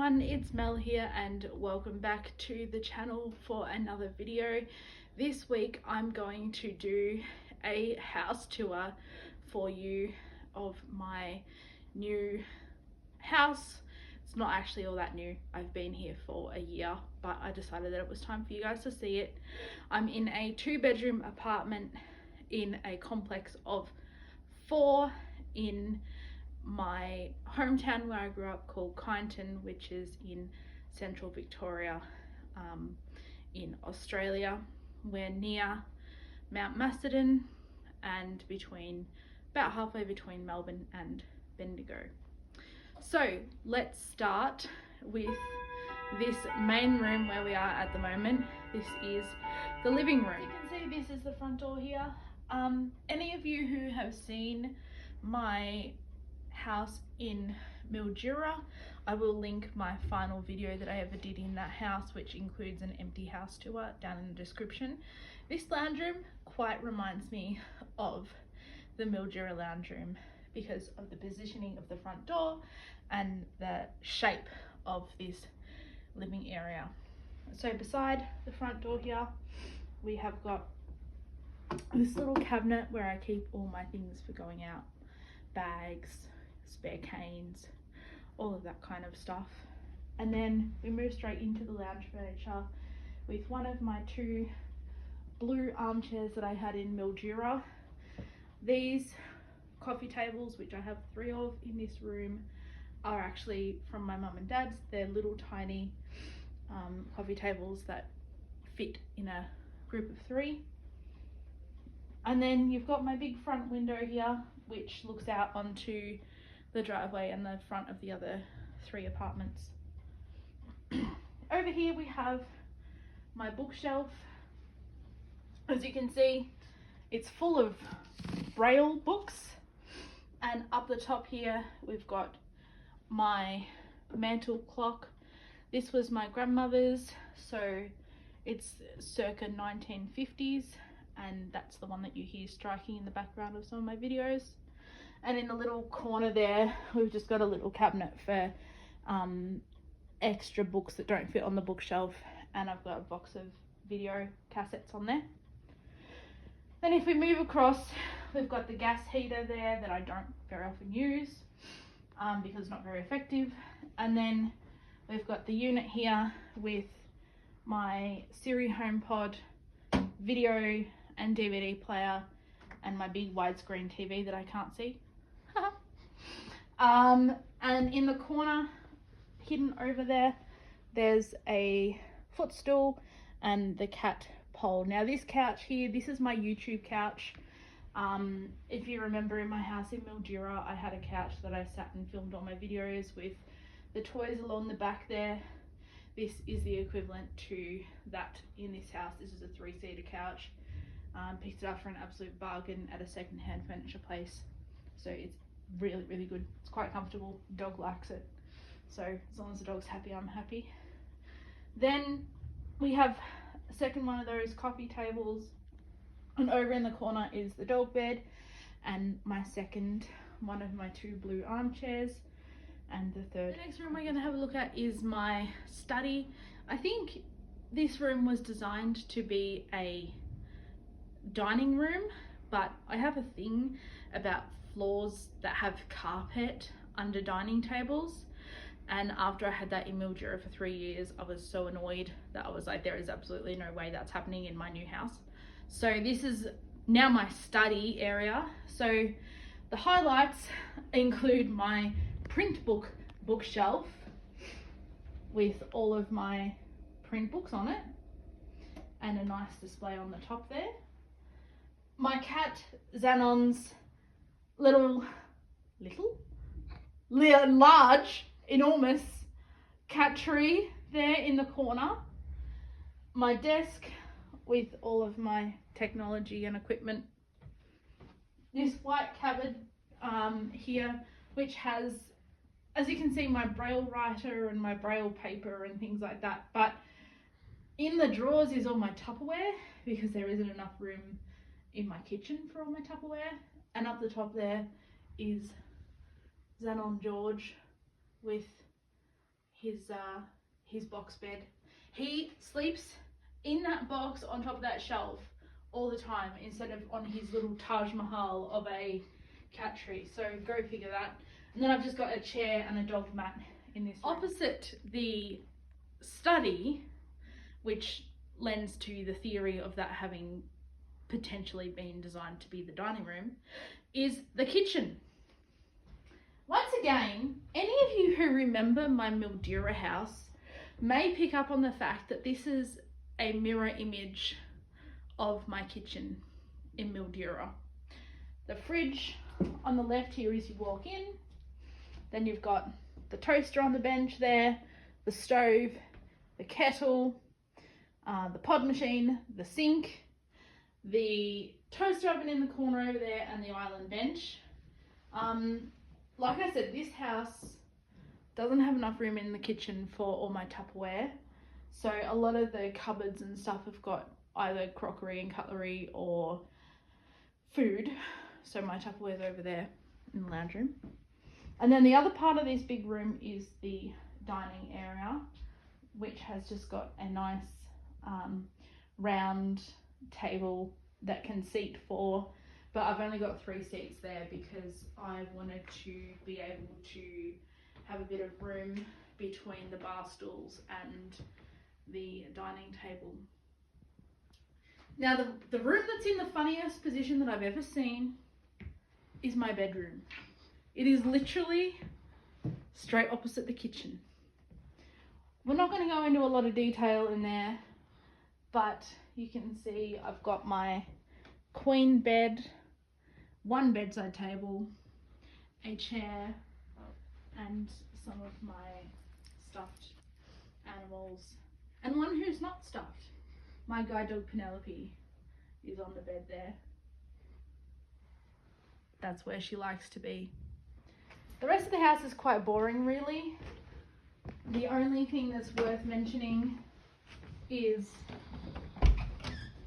everyone, it's Mel here and welcome back to the channel for another video. This week I'm going to do a house tour for you of my new house. It's not actually all that new, I've been here for a year, but I decided that it was time for you guys to see it. I'm in a 2-bedroom apartment in a complex of 4 in my hometown where I grew up, called Kyneton, which is in central Victoria, in Australia. We're near Mount Macedon and about halfway between Melbourne and Bendigo. So let's start with this main room where we are at the moment. This is the living room. You can see this is the front door here. Any of you who have seen my house in Mildura, I will link my final video that I ever did in that house, which includes an empty house tour, down in the description. This lounge room quite reminds me of the Mildura lounge room because of the positioning of the front door and the shape of this living area. So beside the front door here we have got this little cabinet where I keep all my things for going out, bags, spare canes, all of that kind of stuff. And then we move straight into the lounge furniture with one of my 2 blue armchairs that I had in Mildura. These coffee tables, which I have 3 of in this room, are actually from my mum and dad's. They're little tiny coffee tables that fit in a group of 3. And then you've got my big front window here, which looks out onto the driveway and the front of the other 3 apartments. Over here we have my bookshelf. As you can see, it's full of Braille books, and up the top here we've got my mantle clock. This was my grandmother's, so it's circa 1950s, and that's the one that you hear striking in the background of some of my videos. And in the little corner there we've just got a little cabinet for extra books that don't fit on the bookshelf, and I've got a box of video cassettes on there. Then if we move across, we've got the gas heater there that I don't very often use because it's not very effective. And then we've got the unit here with my Siri HomePod, video and DVD player, and my big widescreen TV that I can't see. And in the corner, hidden over there, there's a footstool and the cat pole. Now this couch here, this is my YouTube couch. If you remember, in my house in Mildura, I had a couch that I sat and filmed all my videos with the toys along the back there. This is the equivalent to that in this house. This is a 3-seater couch. Picked it up for an absolute bargain at a second-hand furniture place. So it's really good. It's quite comfortable. The dog likes it. So as long as the dog's happy, I'm happy. Then we have a second one of those coffee tables, and over in the corner is the dog bed and my second one of my 2 blue armchairs, and the third. The next room we're going to have a look at is my study. I think this room was designed to be a dining room, but I have a thing about floors that have carpet under dining tables, and after I had that in Mildura for 3 years, I was so annoyed that I was like, there is absolutely no way that's happening in my new house. So this is now my study area. So the highlights include my print bookshelf with all of my print books on it, and a nice display on the top there. My cat Xanon's large, enormous cat tree there in the corner. My desk with all of my technology and equipment. This white cupboard here, which has, as you can see, my Braille writer and my Braille paper and things like that. But in the drawers is all my Tupperware because there isn't enough room in my kitchen for all my Tupperware. And up the top there is Xanon George with his box bed. He sleeps in that box on top of that shelf all the time instead of on his little Taj Mahal of a cat tree. So go figure that. And then I've just got a chair and a dog mat in this room. Opposite the study, which lends to the theory of that having potentially been designed to be the dining room, is the kitchen. Once again, any of you who remember my Mildura house may pick up on the fact that this is a mirror image of my kitchen in Mildura. The fridge on the left here as you walk in, then you've got the toaster on the bench there, the stove, the kettle, the pod machine, the sink, the toaster oven in the corner over there, and the island bench. Like I said, this house doesn't have enough room in the kitchen for all my Tupperware. So a lot of the cupboards and stuff have got either crockery and cutlery or food. So my Tupperware's over there in the lounge room. And then the other part of this big room is the dining area, which has just got a nice round table that can seat 4, but I've only got 3 seats there because I wanted to be able to have a bit of room between the bar stools and the dining table. Now the room that's in the funniest position that I've ever seen is my bedroom. It is literally straight opposite the kitchen. We're not going to go into a lot of detail in there, but you can see I've got my queen bed, 1 bedside table, a chair, and some of my stuffed animals, and one who's not stuffed. My guide dog Penelope is on the bed there. That's where she likes to be. The rest of the house is quite boring, really. The only thing that's worth mentioning is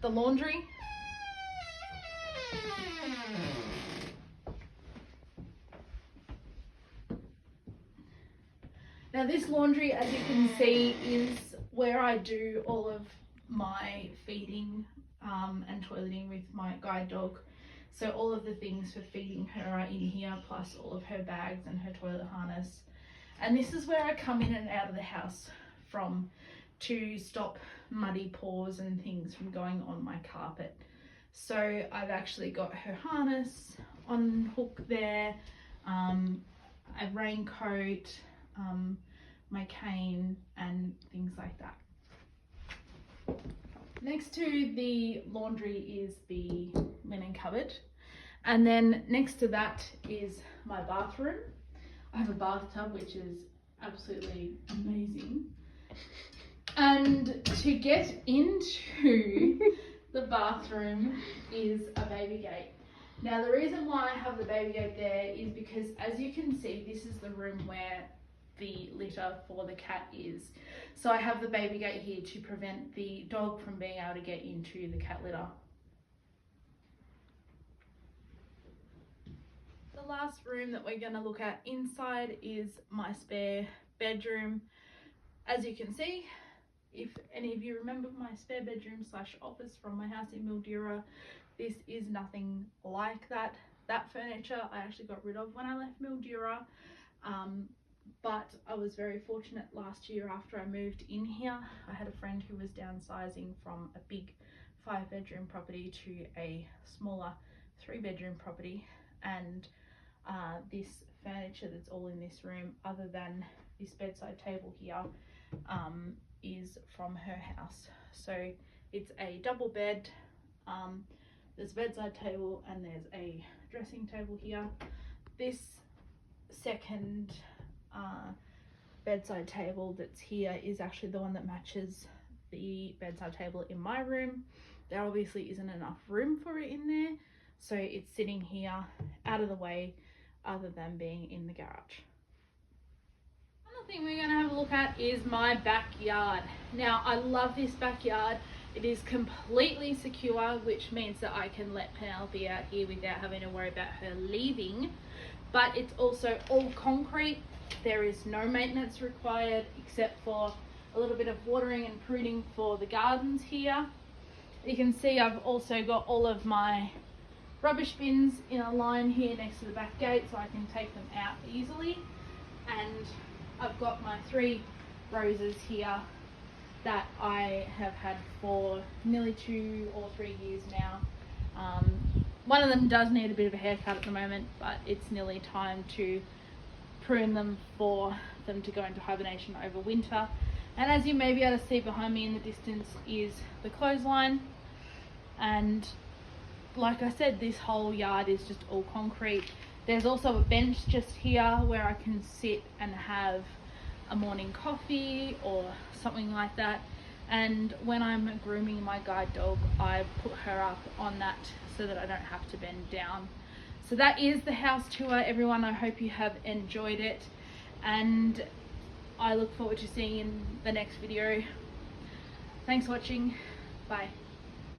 the laundry. Now this laundry, as you can see, is where I do all of my feeding and toileting with my guide dog. So all of the things for feeding her are in here, plus all of her bags and her toilet harness. And this is where I come in and out of the house from to stop muddy paws and things from going on my carpet. So I've actually got her harness on hook there, a raincoat, my cane and things like that. Next to the laundry is the linen cupboard, and then next to that is my bathroom. I have a bathtub which is absolutely amazing, and to get into the bathroom is a baby gate. Now the reason why I have the baby gate there is because, as you can see, this is the room where the litter for the cat is. So I have the baby gate here to prevent the dog from being able to get into the cat litter. The last room that we're going to look at inside is my spare bedroom. As you can see, if any of you remember my spare bedroom / office from my house in Mildura, this is nothing like that. That furniture I actually got rid of when I left Mildura. But I was very fortunate last year after I moved in here. I had a friend who was downsizing from a big 5-bedroom property to a smaller 3-bedroom property, and this furniture that's all in this room, other than this bedside table here, is from her house. So it's a double bed, there's a bedside table and there's a dressing table here. This second bedside table that's here is actually the one that matches the bedside table in my room. There obviously isn't enough room for it in there, so it's sitting here out of the way, other than being in the garage. Another thing we're going to have a look at is my backyard. Now I love this backyard. It is completely secure, which means that I can let Penelope out here without having to worry about her leaving, but it's also all concrete. There is no maintenance required except for a little bit of watering and pruning for the gardens here. You can see I've also got all of my rubbish bins in a line here next to the back gate so I can take them out easily. And I've got my 3 roses here that I have had for nearly 2 or 3 years now. One of them does need a bit of a haircut at the moment, but it's nearly time to prune them for them to go into hibernation over winter. And as you may be able to see behind me in the distance is the clothesline. And like I said, this whole yard is just all concrete. There's also a bench just here where I can sit and have a morning coffee or something like that. And when I'm grooming my guide dog, I put her up on that so that I don't have to bend down. So that is the house tour, everyone. I hope you have enjoyed it, and I look forward to seeing you in the next video. Thanks for watching. Bye.